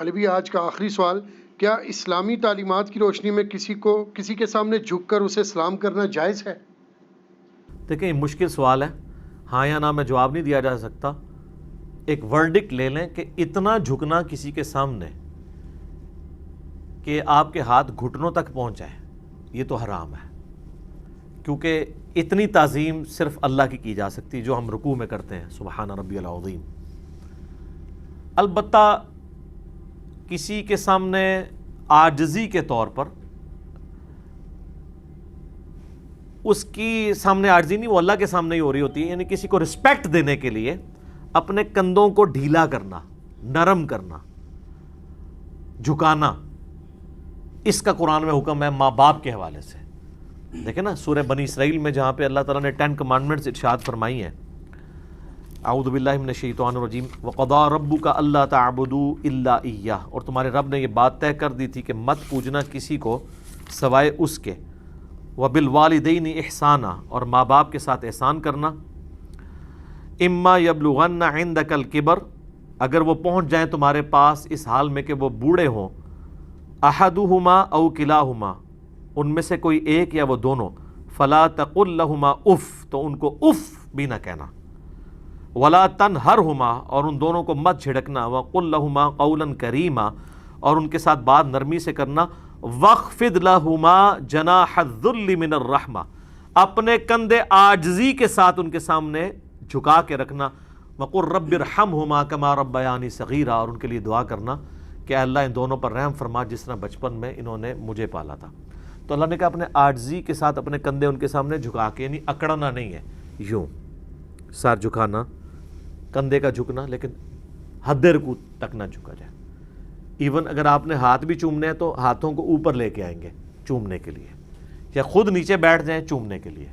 علی بھی آج کا آخری سوال، کیا اسلامی تعلیمات کی روشنی میں کسی کے سامنے جھک کر اسے سلام کرنا جائز ہے؟ دیکھیں، یہ مشکل سوال ہے، ہاں یا نہ میں جواب نہیں دیا جا سکتا۔ ایک ورڈکٹ لے لیں کہ اتنا جھکنا کسی کے سامنے کہ آپ کے ہاتھ گھٹنوں تک پہنچ جائے، یہ تو حرام ہے، کیونکہ اتنی تعظیم صرف اللہ کی جا سکتی جو ہم رکوع میں کرتے ہیں، سبحان ربی العظیم۔ البتہ کسی کے سامنے عاجزی کے طور پر، اس کی سامنے عاجزی نہیں، وہ اللہ کے سامنے ہی ہو رہی ہوتی ہے، یعنی کسی کو رسپیکٹ دینے کے لیے اپنے کندھوں کو ڈھیلا کرنا، نرم کرنا، جھکانا، اس کا قرآن میں حکم ہے ماں باپ کے حوالے سے۔ دیکھیں نا سورہ بنی اسرائیل میں جہاں پہ اللہ تعالیٰ نے 10 کمانڈمنٹس ارشاد فرمائی ہیں، اعوذ باللہ من الشیطان الرجیم، وَقَضَىٰ رَبُّكَ أَلَّا تَعْبُدُوا إِلَّا إِيَّاهُ، اور تمہارے رب نے یہ بات طے کر دی تھی کہ مت پوجنا کسی کو سوائے اس کے، وَبِالْوَالِدَيْنِ إِحْسَانًا، اور ماں باپ کے ساتھ احسان کرنا، إِمَّا يَبْلُغَنَّ عِندَكَ الْكِبَرَ، اگر وہ پہنچ جائیں تمہارے پاس اس حال میں کہ وہ بوڑھے ہوں، أَحَدُهُمَا أَوْ كِلَاهُمَا، ان میں سے کوئی ایک یا وہ دونوں، فَلَا تَقُلْ لَهُمَا اُف، تو ان کو اف بھی نہ کہنا، وَلَا تَنْهَرْهُمَا، اور ان دونوں کو مت جھڑکنا، وَقُلْ لَهُمَا قَوْلًا كَرِيمًا، اور ان کے ساتھ بات نرمی سے کرنا، وَاخْفِضْ لَهُمَا جَنَاحَ الذُّلِّ مِنَ الرَّحْمَةِ، اپنے کندھے عاجزی کے ساتھ ان کے سامنے جھکا کے رکھنا، وَقُلْ رَبِّ ارْحَمْهُمَا كَمَا رَبَّيَانِي صَغِيرًا، اور ان کے لیے دعا کرنا کہ اللہ ان دونوں پر رحم فرما جس طرح بچپن میں انہوں نے مجھے پالا تھا۔ تو اللہ نے کہا اپنے عاجزی کے ساتھ اپنے کندھے ان کے سامنے جھکا کے، یعنی اکڑنا نہیں ہے، یوں سر جھکانا، کندھے کا جھکنا، لیکن حد رکوع تک نہ جھکا جائے۔ ایون اگر آپ نے ہاتھ بھی چومنے ہیں تو ہاتھوں کو اوپر لے کے آئیں گے چومنے کے لیے، یا خود نیچے بیٹھ جائیں چومنے کے لیے،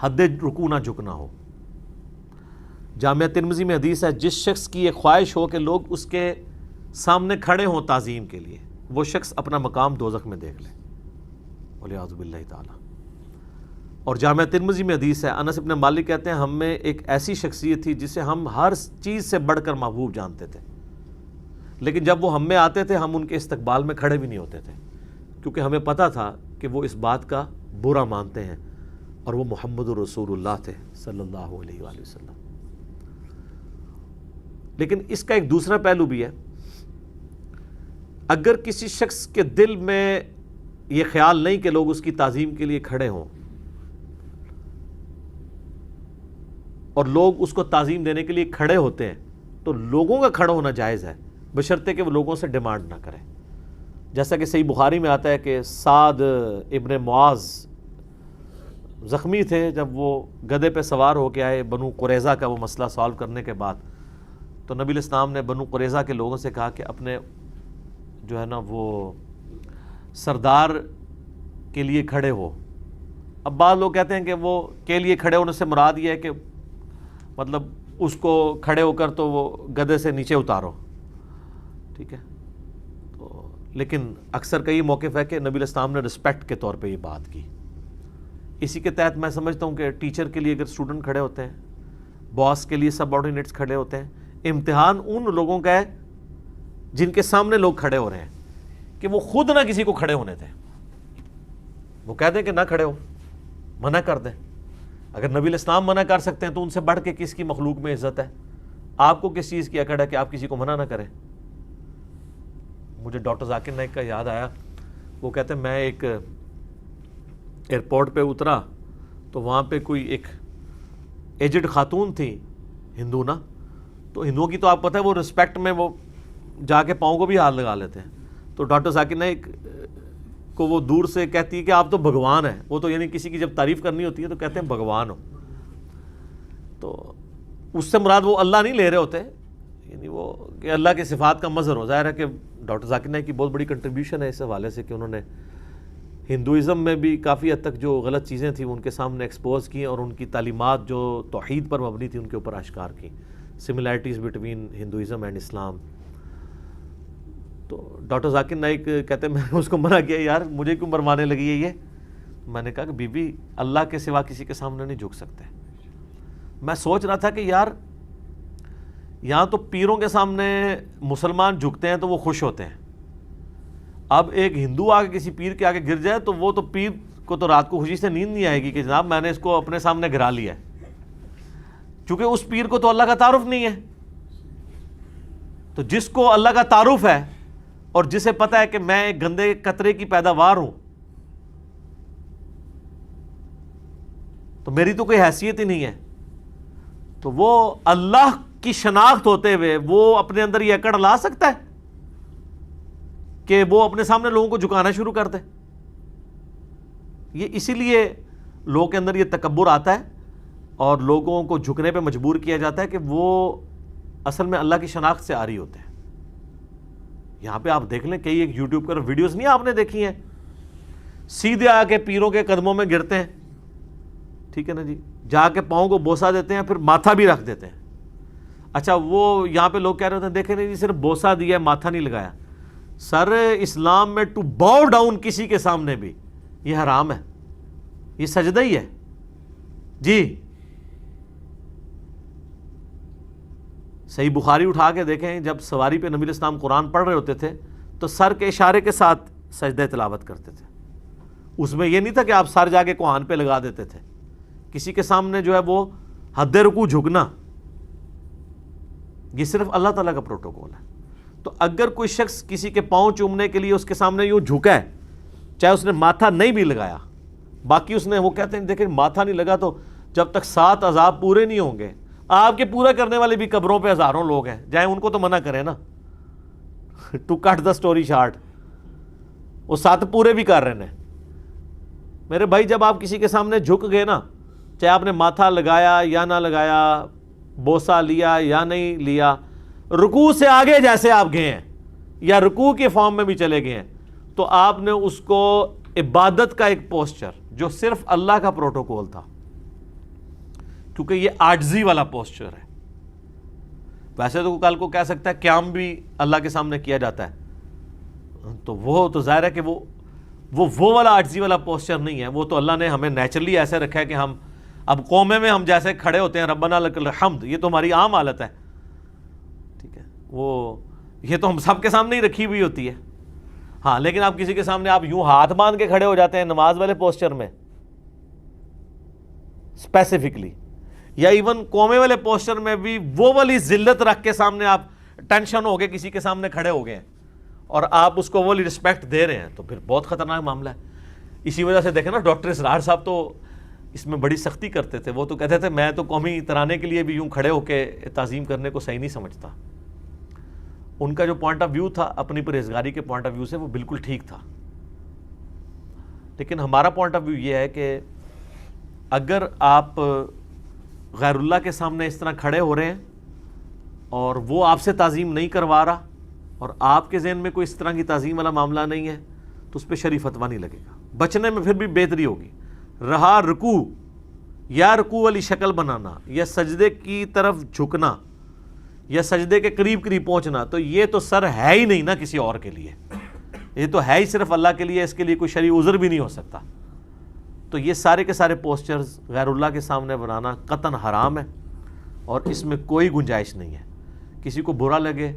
حد رکوع نہ جھکنا ہو۔ جامعہ ترمذی میں حدیث ہے، جس شخص کی یہ خواہش ہو کہ لوگ اس کے سامنے کھڑے ہوں تعظیم کے لیے، وہ شخص اپنا مقام دوزخ میں دیکھ لے، والعیاذ باللہ تعالی۔ اور جامعہ ترمذی میں حدیث ہے، انس ابن مالک کہتے ہیں ہم میں ایک ایسی شخصیت تھی جسے ہم ہر چیز سے بڑھ کر محبوب جانتے تھے، لیکن جب وہ ہم میں آتے تھے ہم ان کے استقبال میں کھڑے بھی نہیں ہوتے تھے، کیونکہ ہمیں پتہ تھا کہ وہ اس بات کا برا مانتے ہیں، اور وہ محمد رسول اللہ تھے صلی اللہ علیہ وآلہ وسلم۔ لیکن اس کا ایک دوسرا پہلو بھی ہے، اگر کسی شخص کے دل میں یہ خیال نہیں کہ لوگ اس کی تعظیم کے لیے کھڑے ہوں، اور لوگ اس کو تعظیم دینے کے لیے کھڑے ہوتے ہیں، تو لوگوں کا کھڑا ہونا جائز ہے، بشرطے کہ وہ لوگوں سے ڈیمانڈ نہ کریں۔ جیسا کہ صحیح بخاری میں آتا ہے کہ سعد ابن معاذ زخمی تھے، جب وہ گدھے پہ سوار ہو کے آئے بنو قریظہ کا وہ مسئلہ سالو کرنے کے بعد، تو نبی علیہ السلام نے بنو قریظہ کے لوگوں سے کہا کہ اپنے جو ہے نا وہ سردار کے لیے کھڑے ہو۔ اب بعض لوگ کہتے ہیں کہ وہ کے لیے کھڑے ہونے سے مراد یہ ہے کہ مطلب اس کو کھڑے ہو کر تو وہ گدھے سے نیچے اتارو، ٹھیک ہے، تو لیکن اکثر کئی موقف ہے کہ نبی علیہ السلام نے رسپیکٹ کے طور پہ یہ بات کی۔ اسی کے تحت میں سمجھتا ہوں کہ ٹیچر کے لیے اگر اسٹوڈنٹ کھڑے ہوتے ہیں، باس کے لیے سب آرڈینیٹس کھڑے ہوتے ہیں، امتحان ان لوگوں کا ہے جن کے سامنے لوگ کھڑے ہو رہے ہیں کہ وہ خود نہ کسی کو کھڑے ہونے دیں، وہ کہہ دیں کہ نہ کھڑے ہو، منع کر دیں۔ اگر نبی علیہ السلام منع کر سکتے ہیں تو ان سے بڑھ کے کس کی مخلوق میں عزت ہے؟ آپ کو کس چیز کی اکڑ ہے کہ آپ کسی کو منع نہ کریں؟ مجھے ڈاکٹر ذاکر نائک کا یاد آیا، وہ کہتے ہیں میں ایک ایئرپورٹ پہ اترا تو وہاں پہ کوئی ایک ایجڈ خاتون تھی، ہندو نا، تو ہندوؤں کی تو آپ پتہ ہے وہ رسپیکٹ میں وہ جا کے پاؤں کو بھی ہاتھ لگا لیتے ہیں، تو ڈاکٹر ذاکر نائک کو وہ دور سے کہتی ہے کہ آپ تو بھگوان ہیں، وہ تو یعنی کسی کی جب تعریف کرنی ہوتی ہے تو کہتے ہیں بھگوان ہو، تو اس سے مراد وہ اللہ نہیں لے رہے ہوتے، یعنی وہ کہ اللہ کے صفات کا مظہر ہو۔ ظاہر ہے کہ ڈاکٹر ذاکر نائک کی بہت بڑی کنٹریبیوشن ہے اس حوالے سے کہ انہوں نے ہندوازم میں بھی کافی حد تک جو غلط چیزیں تھیں ان کے سامنے ایکسپوز کی، اور ان کی تعلیمات جو توحید پر مبنی تھی ان کے اوپر اشکار کی، سملیرٹیز بٹوین ہندوازم اینڈ اسلام۔ تو ڈاکٹر ذاکر نائک کہتے ہیں میں نے اس کو منع کیا، یار مجھے کیوں مروانے لگی ہے یہ؟ میں نے کہا کہ بی بی اللہ کے سوا کسی کے سامنے نہیں جھک سکتے۔ میں سوچ رہا تھا کہ یار یہاں تو پیروں کے سامنے مسلمان جھکتے ہیں تو وہ خوش ہوتے ہیں. اب ایک ہندو آ کے کسی پیر کے آگے گر جائے تو وہ تو پیر کو تو رات کو خوشی سے نیند نہیں آئے گی کہ جناب میں نے اس کو اپنے سامنے گرا لیا ہے, چونکہ اس پیر کو تو اللہ کا تعارف نہیں ہے. تو جس کو اللہ کا تعارف ہے اور جسے پتا ہے کہ میں ایک گندے قطرے کی پیداوار ہوں, تو میری تو کوئی حیثیت ہی نہیں ہے, تو وہ اللہ کی شناخت ہوتے ہوئے وہ اپنے اندر یہ اکڑ لا سکتا ہے کہ وہ اپنے سامنے لوگوں کو جھکانا شروع کر دے. یہ اسی لیے لوگوں کے اندر یہ تکبر آتا ہے اور لوگوں کو جھکنے پہ مجبور کیا جاتا ہے کہ وہ اصل میں اللہ کی شناخت سے آ رہی ہوتے ہیں. یہاں پہ آپ دیکھ لیں کئی ایک یوٹیوب پر ویڈیوز نہیں آپ نے دیکھی ہیں, سیدھے آ کے پیروں کے قدموں میں گرتے ہیں, ٹھیک ہے نا جی, جا کے پاؤں کو بوسہ دیتے ہیں, پھر ماتھا بھی رکھ دیتے ہیں. اچھا وہ یہاں پہ لوگ کہہ رہے ہوتے ہیں دیکھیں نہیں جی صرف بوسہ دیا ہے ماتھا نہیں لگایا. سر اسلام میں ٹو باؤ ڈاؤن کسی کے سامنے بھی یہ حرام ہے, یہ سجدہ ہی ہے جی. صحیح بخاری اٹھا کے دیکھیں, جب سواری پہ نبی علیہ السلام قرآن پڑھ رہے ہوتے تھے تو سر کے اشارے کے ساتھ سجدہ تلاوت کرتے تھے. اس میں یہ نہیں تھا کہ آپ سر جا کے کوہان پہ لگا دیتے تھے. کسی کے سامنے جو ہے وہ حد رکوع جھکنا, یہ صرف اللہ تعالیٰ کا پروٹوکول ہے. تو اگر کوئی شخص کسی کے پاؤں چومنے کے لیے اس کے سامنے یوں جھکا ہے, چاہے اس نے ماتھا نہیں بھی لگایا, باقی اس نے وہ کہتے ہیں دیکھیں ماتھا نہیں لگا تو جب تک 7 عذاب پورے نہیں ہوں گے, آپ کے پورا کرنے والے بھی قبروں پہ ہزاروں لوگ ہیں, جائیں ان کو تو منع کریں نا. To cut the story short, وہ 7 پورے بھی کر رہے ہیں. میرے بھائی جب آپ کسی کے سامنے جھک گئے نا, چاہے آپ نے ماتھا لگایا یا نہ لگایا, بوسہ لیا یا نہیں لیا, رکوع سے آگے جیسے آپ گئے ہیں یا رکوع کے فارم میں بھی چلے گئے ہیں, تو آپ نے اس کو عبادت کا ایک پوسچر جو صرف اللہ کا پروٹوکول تھا, کیونکہ یہ عاجزی والا پوسچر ہے. ویسے تو کل کو کہہ سکتا ہے قیام بھی اللہ کے سامنے کیا جاتا ہے, تو وہ تو ظاہر ہے کہ وہ والا عاجزی والا پوسچر نہیں ہے. وہ تو اللہ نے ہمیں نیچرلی ایسے رکھا ہے کہ ہم اب قومے میں ہم جیسے کھڑے ہوتے ہیں ربنا لک الحمد, یہ تو ہماری عام حالت ہے, ٹھیک ہے, وہ یہ تو ہم سب کے سامنے ہی رکھی ہوئی ہوتی ہے. ہاں لیکن آپ کسی کے سامنے آپ یوں ہاتھ باندھ کے کھڑے ہو جاتے ہیں نماز والے پوسچر میں اسپیسیفکلی, یا ایون قومے والے پوسچر میں بھی وہ والی ذلت رکھ کے سامنے آپ ٹینشن ہو کے کسی کے سامنے کھڑے ہو گئے ہیں اور آپ اس کو والی رسپیکٹ دے رہے ہیں, تو پھر بہت خطرناک معاملہ ہے. اسی وجہ سے دیکھیں نا ڈاکٹر اسرار صاحب تو اس میں بڑی سختی کرتے تھے. وہ تو کہتے تھے میں تو قومی ترانے کے لیے بھی یوں کھڑے ہو کے تعظیم کرنے کو صحیح نہیں سمجھتا. ان کا جو پوائنٹ آف ویو تھا اپنی پرہیزگاری کے پوائنٹ آف ویو سے وہ بالکل ٹھیک تھا. لیکن ہمارا پوائنٹ آف ویو یہ ہے کہ اگر آپ غیر اللہ کے سامنے اس طرح کھڑے ہو رہے ہیں اور وہ آپ سے تعظیم نہیں کروا رہا اور آپ کے ذہن میں کوئی اس طرح کی تعظیم والا معاملہ نہیں ہے, تو اس پہ شرعی فتویٰ نہیں لگے گا. بچنے میں پھر بھی بہتری ہوگی. رہا رکوع یا رکوع والی شکل بنانا یا سجدے کی طرف جھکنا یا سجدے کے قریب قریب پہنچنا, تو یہ تو سر ہے ہی نہیں نا کسی اور کے لیے, یہ تو ہے ہی صرف اللہ کے لیے. اس کے لیے کوئی شرعی عذر بھی نہیں ہو سکتا. تو یہ سارے کے سارے پوسچرز غیر اللہ کے سامنے بنانا قطعاً حرام ہے اور اس میں کوئی گنجائش نہیں ہے. کسی کو برا لگے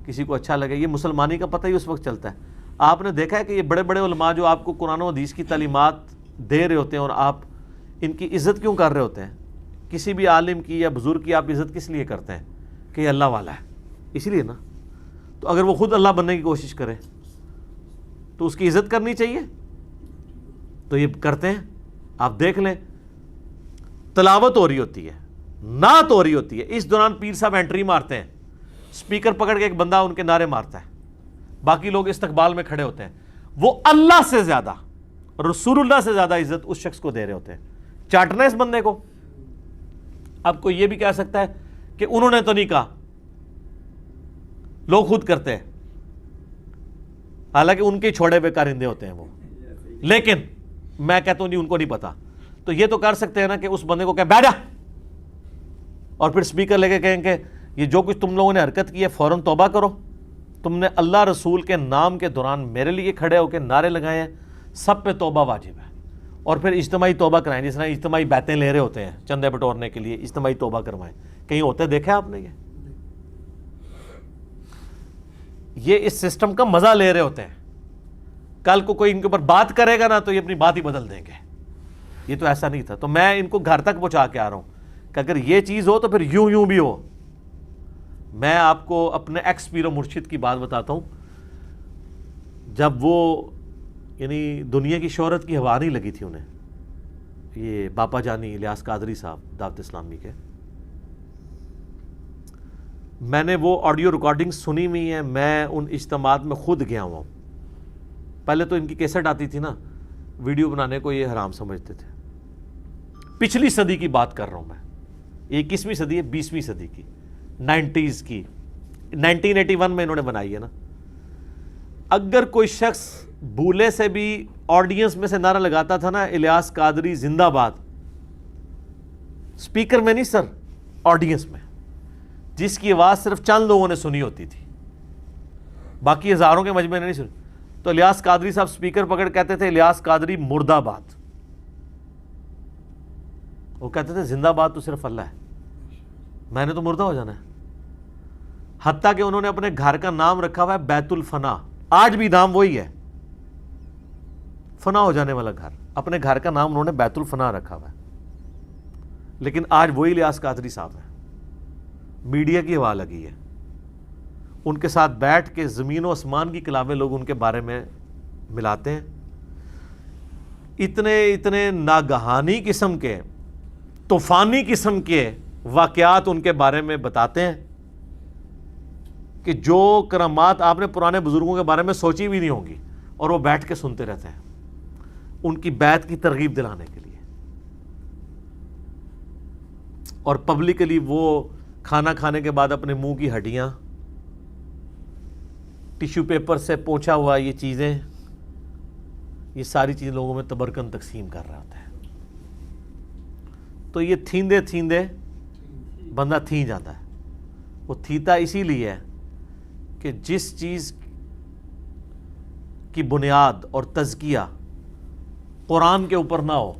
کسی کو اچھا لگے, یہ مسلمانی کا پتہ ہی اس وقت چلتا ہے. آپ نے دیکھا ہے کہ یہ بڑے بڑے علماء جو آپ کو قرآن و حدیث کی تعلیمات دے رہے ہوتے ہیں اور آپ ان کی عزت کیوں کر رہے ہوتے ہیں؟ کسی بھی عالم کی یا بزرگ کی آپ عزت کس لیے کرتے ہیں؟ کہ یہ اللہ والا ہے, اسی لیے نا. تو اگر وہ خود اللہ بننے کی کوشش کرے تو اس کی عزت کرنی چاہیے, تو یہ کرتے ہیں. آپ دیکھ لیں تلاوت ہو رہی ہوتی ہے, نعت ہو رہی ہوتی ہے, اس دوران پیر صاحب انٹری مارتے ہیں, سپیکر پکڑ کے ایک بندہ ان کے نعرے مارتا ہے, باقی لوگ استقبال میں کھڑے ہوتے ہیں. وہ اللہ سے زیادہ رسول اللہ سے زیادہ عزت اس شخص کو دے رہے ہوتے ہیں. چاٹنا اس بندے کو. اب کوئی یہ بھی کہہ سکتا ہے کہ انہوں نے تو نہیں کہا, لوگ خود کرتے ہیں, حالانکہ ان کے چھوڑے ہوئے کارندے ہوتے ہیں وہ. لیکن میں کہتا ہوں جی ان کو نہیں پتا, تو یہ تو کر سکتے ہیں نا کہ اس بندے کو کہ بیٹھ جا, اور پھر سپیکر لے کے کہیں کہ یہ جو کچھ تم لوگوں نے حرکت کی ہے فوراً توبہ کرو. تم نے اللہ رسول کے نام کے دوران میرے لیے کھڑے ہو کے نعرے لگائے ہیں, سب پہ توبہ واجب ہے. اور پھر اجتماعی توبہ کرائیں, جس طرح اجتماعی بیعتیں لے رہے ہوتے ہیں چندے بٹورنے کے لیے, اجتماعی توبہ کروائیں. کہیں ہوتے دیکھا آپ نے یہ؟ یہ اس سسٹم کا مزہ لے رہے ہوتے ہیں. کل کو کوئی ان کے اوپر بات کرے گا نا تو یہ اپنی بات ہی بدل دیں گے. یہ تو ایسا نہیں تھا. تو میں ان کو گھر تک پہنچا کے آ رہا ہوں کہ اگر یہ چیز ہو تو پھر یوں بھی ہو. میں آپ کو اپنے ایکس پیر و مرشد کی بات بتاتا ہوں. جب وہ یعنی دنیا کی شہرت کی ہوا نہیں لگی تھی انہیں, یہ باپا جانی الیاس قادری صاحب دعوت اسلامی کے, میں نے وہ آڈیو ریکارڈنگ سنی ہوئی ہیں. میں ان اجتماعات میں خود گیا ہوا ہوں. پہلے تو ان کی کیسٹ آتی تھی نا, ویڈیو بنانے کو یہ حرام سمجھتے تھے. پچھلی صدی کی بات کر رہا ہوں میں, 21ویں صدی ہے, 20ویں صدی کی, 90s کی, 1981 میں انہوں نے بنائی ہے نا. اگر کوئی شخص بھولے سے بھی آڈینس میں سے نعرہ لگاتا تھا نا الیاس قادری زندہ باد, سپیکر میں نہیں سر, آڈینس میں, جس کی آواز صرف چند لوگوں نے سنی ہوتی تھی, باقی ہزاروں کے مجمع نے نہیں سنی, تو الیاس قادری صاحب سپیکر پکڑ کہتے تھے الیاس قادری مرد آباد. وہ کہتے تھے زندہ باد تو صرف اللہ ہے, میں نے تو مردہ ہو جانا ہے. حتیٰ کہ انہوں نے اپنے گھر کا نام رکھا ہوا ہے بیت الفنا, آج بھی نام وہی ہے, فنا ہو جانے والا گھر. اپنے گھر کا نام انہوں نے بیت الفنا رکھا ہوا ہے, لیکن آج وہی الیاس قادری صاحب ہیں. میڈیا کی ہوا لگی ہے, ان کے ساتھ بیٹھ کے زمین و آسمان کی کلامیں لوگ ان کے بارے میں ملاتے ہیں. اتنے ناگہانی قسم کے, طوفانی قسم کے واقعات ان کے بارے میں بتاتے ہیں کہ جو کرامات آپ نے پرانے بزرگوں کے بارے میں سوچی بھی نہیں ہوں گی, اور وہ بیٹھ کے سنتے رہتے ہیں ان کی بیعت کی ترغیب دلانے کے لیے. اور پبلکلی وہ کھانا کھانے کے بعد اپنے منہ کی ہڈیاں ٹیشو پیپر سے پوچھا ہوا, یہ چیزیں, یہ ساری چیزیں لوگوں میں تبرکن تقسیم کر رہا ہوتا ہے. تو یہ تھیندے بندہ تھی جاتا ہے. وہ تھیتا اسی لیے ہے کہ جس چیز کی بنیاد اور تزکیہ قرآن کے اوپر نہ ہو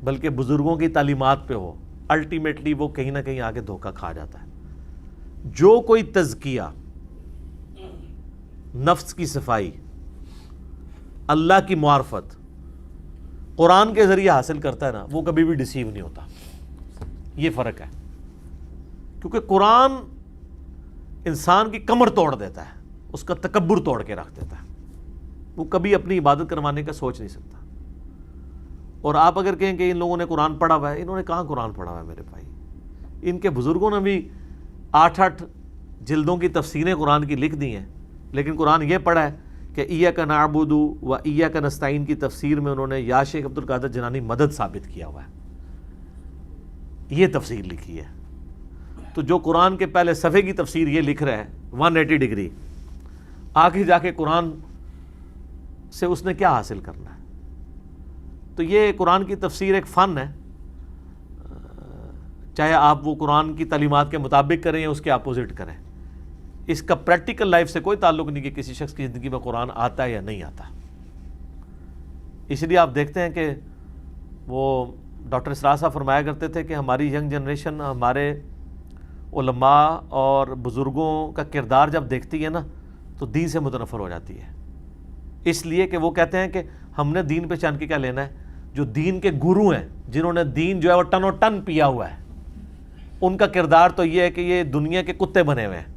بلکہ بزرگوں کی تعلیمات پہ ہو, الٹیمیٹلی وہ کہیں نہ کہیں آگے دھوکہ کھا جاتا ہے. جو کوئی تزکیہ, نفس کی صفائی, اللہ کی معرفت قرآن کے ذریعے حاصل کرتا ہے نا, وہ کبھی بھی ڈیسیو نہیں ہوتا. یہ فرق ہے, کیونکہ قرآن انسان کی کمر توڑ دیتا ہے, اس کا تکبر توڑ کے رکھ دیتا ہے. وہ کبھی اپنی عبادت کروانے کا سوچ نہیں سکتا. اور آپ اگر کہیں کہ ان لوگوں نے قرآن پڑھا ہوا ہے, انہوں نے کہاں قرآن پڑھا ہوا ہے میرے بھائی. ان کے بزرگوں نے بھی 8 جلدوں کی تفسیریں قرآن کی لکھ دی ہیں, لیکن قرآن یہ پڑھا ہے کہ ایاک نعبد و ایاک نستعین کی تفسیر میں انہوں نے یا شیخ عبد القادر جیلانی مدد ثابت کیا ہوا ہے, یہ تفسیر لکھی ہے. تو جو قرآن کے پہلے صفحے کی تفسیر یہ لکھ رہا ہے 180 ڈگری, آگے جا کے قرآن سے اس نے کیا حاصل کرنا ہے. تو یہ قرآن کی تفسیر ایک فن ہے, چاہے آپ وہ قرآن کی تعلیمات کے مطابق کریں یا اس کے اپوزٹ کریں. اس کا پریکٹیکل لائف سے کوئی تعلق نہیں کہ کسی شخص کی زندگی میں قرآن آتا ہے یا نہیں آتا. اس لیے آپ دیکھتے ہیں کہ وہ ڈاکٹر اسرار صاحب فرمایا کرتے تھے کہ ہماری ینگ جنریشن ہمارے علماء اور بزرگوں کا کردار جب دیکھتی ہے نا تو دین سے متنفر ہو جاتی ہے. اس لیے کہ وہ کہتے ہیں کہ ہم نے دین پہ چان کے کیا لینا ہے. جو دین کے گرو ہیں, جنہوں نے دین جو ہے وہ ٹنو ٹن پیا ہوا ہے, ان کا کردار تو یہ ہے کہ یہ دنیا کے کتے بنے ہوئے ہیں.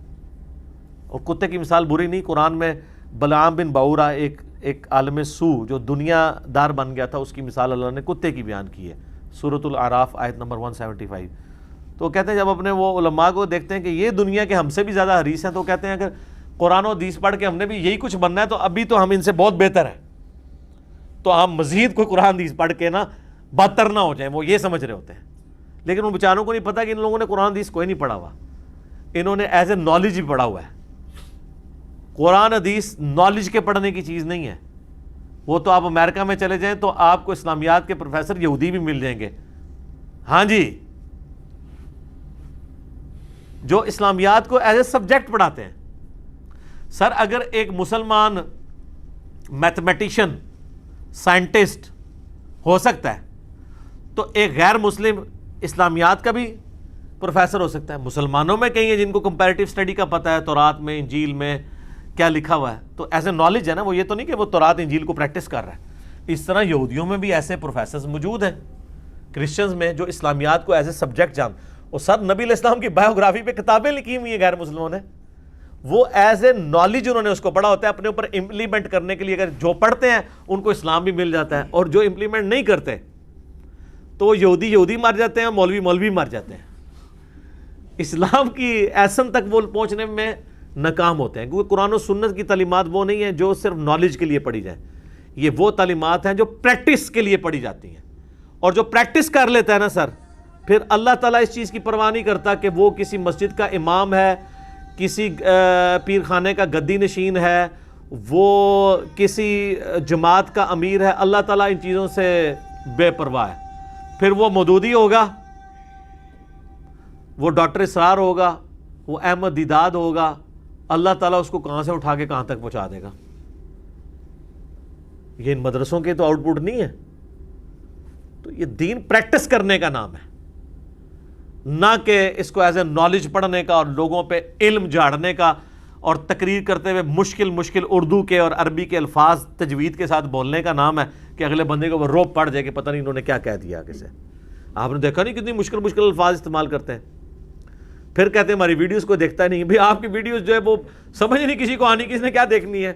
اور کتے کی مثال بری نہیں, قرآن میں بلعام بن باورا ایک عالم سو جو دنیا دار بن گیا تھا, اس کی مثال اللہ نے کتے کی بیان کی ہے, سورۃ الاعراف آیت نمبر 175. تو وہ کہتے ہیں جب اپنے وہ علماء کو دیکھتے ہیں کہ یہ دنیا کے ہم سے بھی زیادہ حریص ہیں, تو کہتے ہیں اگر قرآن و حدیث پڑھ کے ہم نے بھی یہی کچھ بننا ہے تو ابھی تو ہم ان سے بہت بہتر ہیں, تو ہم مزید کوئی قرآن حدیث پڑھ کے نا بدتر نہ ہو جائیں. وہ یہ سمجھ رہے ہوتے ہیں, لیکن ان بیچاروں کو نہیں پتا کہ ان لوگوں نے قرآن حدیث کوئی نہیں پڑھا ہوا, انہوں نے ایز اے نالج بھی پڑھا ہوا ہے. قرآن حدیث نالج کے پڑھنے کی چیز نہیں ہے. وہ تو آپ امریکہ میں چلے جائیں تو آپ کو اسلامیات کے پروفیسر یہودی بھی مل جائیں گے, ہاں جی, جو اسلامیات کو ایز اے سبجیکٹ پڑھاتے ہیں. سر اگر ایک مسلمان میتھمیٹیشین سائنٹسٹ ہو سکتا ہے تو ایک غیر مسلم اسلامیات کا بھی پروفیسر ہو سکتا ہے. مسلمانوں میں کئی ہیں جن کو کمپیریٹیو اسٹڈی کا پتہ ہے, تورات میں, انجیل میں, کیا لکھا ہوا ہے. تو ایز اے نالج ہے نا, وہ یہ تو نہیں کہ وہ تورات انجیل کو پریکٹس کر رہا ہے. اس طرح یہودیوں میں بھی ایسے پروفیسرز موجود ہیں, کرسچنز میں, جو اسلامیات کو ایز اے سبجیکٹ جان. اور سر نبی علیہ السلام کی بایوگرافی پہ کتابیں لکھی ہوئی ہیں غیر مسلموں نے, وہ ایز اے نالج انہوں نے اس کو پڑھا ہوتا ہے اپنے اوپر امپلیمنٹ کرنے کے لیے. اگر جو پڑھتے ہیں ان کو اسلام بھی مل جاتا ہے, اور جو امپلیمنٹ نہیں کرتے تو وہ یہودی مر جاتے ہیں, مولوی مر جاتے ہیں. اسلام کی ایسن تک وہ پہنچنے میں ناکام ہوتے ہیں, کیونکہ قرآن و سنت کی تعلیمات وہ نہیں ہیں جو صرف نالج کے لیے پڑھی جائیں. یہ وہ تعلیمات ہیں جو پریکٹس کے لیے پڑھی جاتی ہیں. اور جو پریکٹس کر لیتا ہے نا سر, پھر اللہ تعالیٰ اس چیز کی پرواہ نہیں کرتا کہ وہ کسی مسجد کا امام ہے, کسی پیر خانے کا گدی نشین ہے, وہ کسی جماعت کا امیر ہے. اللہ تعالیٰ ان چیزوں سے بے پرواہ ہے. پھر وہ مودودی ہوگا, وہ ڈاکٹر اسرار ہوگا, وہ احمد دیداد ہوگا, اللہ تعالیٰ اس کو کہاں سے اٹھا کے کہاں تک پہنچا دے گا. یہ ان مدرسوں کے تو آؤٹ پٹ نہیں ہے. تو یہ دین پریکٹس کرنے کا نام ہے, نہ کہ اس کو ایز اے نالج پڑھنے کا اور لوگوں پہ علم جھاڑنے کا, اور تقریر کرتے ہوئے مشکل اردو کے اور عربی کے الفاظ تجوید کے ساتھ بولنے کا نام ہے کہ اگلے بندے کو وہ روب پڑ جائے کہ پتہ نہیں انہوں نے کیا کہہ دیا آگے سے. آپ نے دیکھا نہیں کتنی مشکل الفاظ استعمال کرتے ہیں, پھر کہتے ہیں ہماری ویڈیوز کو دیکھتا ہی نہیں. بھئی آپ کی ویڈیوز جو ہے وہ سمجھ نہیں کسی کو آنی, کس نے کیا دیکھنی ہے.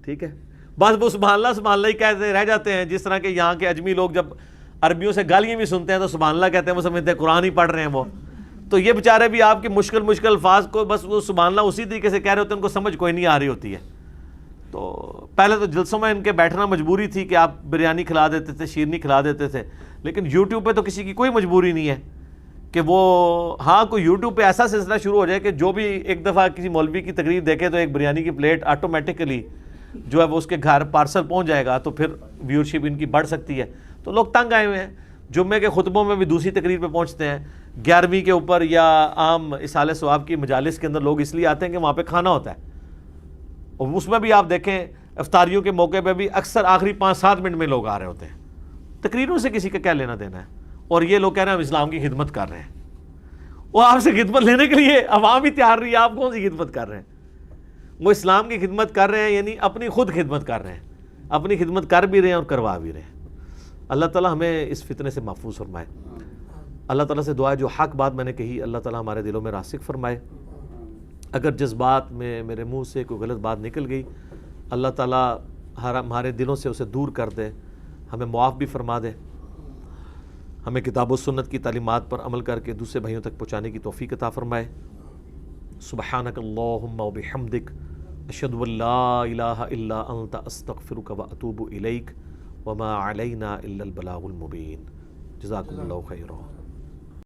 ٹھیک ہے, بس وہ سبحان اللہ ہی کہتے رہ جاتے ہیں. جس طرح کہ یہاں کے اجمی لوگ جب عربیوں سے گالیاں بھی سنتے ہیں تو سبحان اللہ کہتے ہیں, وہ سمجھتے ہیں قرآن ہی پڑھ رہے ہیں وہ. تو یہ بیچارے بھی آپ کے مشکل الفاظ کو بس وہ سبحان اللہ اسی طریقے سے کہہ رہے ہوتے ہیں, ان کو سمجھ کوئی نہیں آ رہی ہوتی ہے. تو پہلے تو جلسوں میں ان کے بیٹھنا مجبوری تھی کہ آپ بریانی کھلا دیتے تھے, شیرنی کھلا دیتے تھے. لیکن یوٹیوب پہ تو کسی کی کوئی مجبوری نہیں ہے کہ وہ, ہاں کوئی یوٹیوب پہ ایسا سلسلہ شروع ہو جائے کہ جو بھی ایک دفعہ کسی مولوی کی تقریر دیکھے تو ایک بریانی کی پلیٹ آٹومیٹکلی جو ہے وہ اس کے گھر پارسل پہنچ جائے گا, تو پھر ویورشپ ان کی بڑھ سکتی ہے. تو لوگ تنگ آئے ہوئے ہیں. جمعے کے خطبوں میں بھی دوسری تقریر پہ پہنچتے ہیں, 11ویں کے اوپر یا عام اصالہ ثواب کی مجالس کے اندر لوگ اس لیے آتے ہیں کہ وہاں پہ کھانا ہوتا ہے. اور اس میں بھی آپ دیکھیں افطاریوں کے موقع پہ بھی اکثر آخری 5-7 منٹ میں لوگ آ رہے ہوتے ہیں. تقریروں سے کسی کا کیا لینا دینا ہے. اور یہ لوگ کہہ رہے ہیں ہم اسلام کی خدمت کر رہے ہیں. وہ آپ سے خدمت لینے کے لیے عوام ہی تیار رہی ہے, آپ کون سی خدمت کر رہے ہیں. وہ اسلام کی خدمت کر رہے ہیں, یعنی اپنی خود خدمت کر رہے ہیں, اپنی خدمت کر بھی رہے ہیں اور کروا بھی رہے ہیں. اللہ تعالیٰ ہمیں اس فتنے سے محفوظ فرمائے. اللہ تعالیٰ سے دعا ہے جو حق بات میں نے کہی اللہ تعالیٰ ہمارے دلوں میں راسخ فرمائے. اگر جس بات میں میرے منہ سے کوئی غلط بات نکل گئی, اللہ تعالیٰ ہمارے دلوں سے اسے دور کر دے, ہمیں معاف بھی فرما دے, ہمیں کتاب و سنت کی تعلیمات پر عمل کر کے دوسرے بھائیوں تک پہنچانے کی توفیق عطا فرمائے. سبحانک اللہم و بحمدک, اشہد ان لا الہ الا انت, استغفرک و اتوب الیک, وما علینا الا البلاغ المبین. جزاکم اللہ خیرا.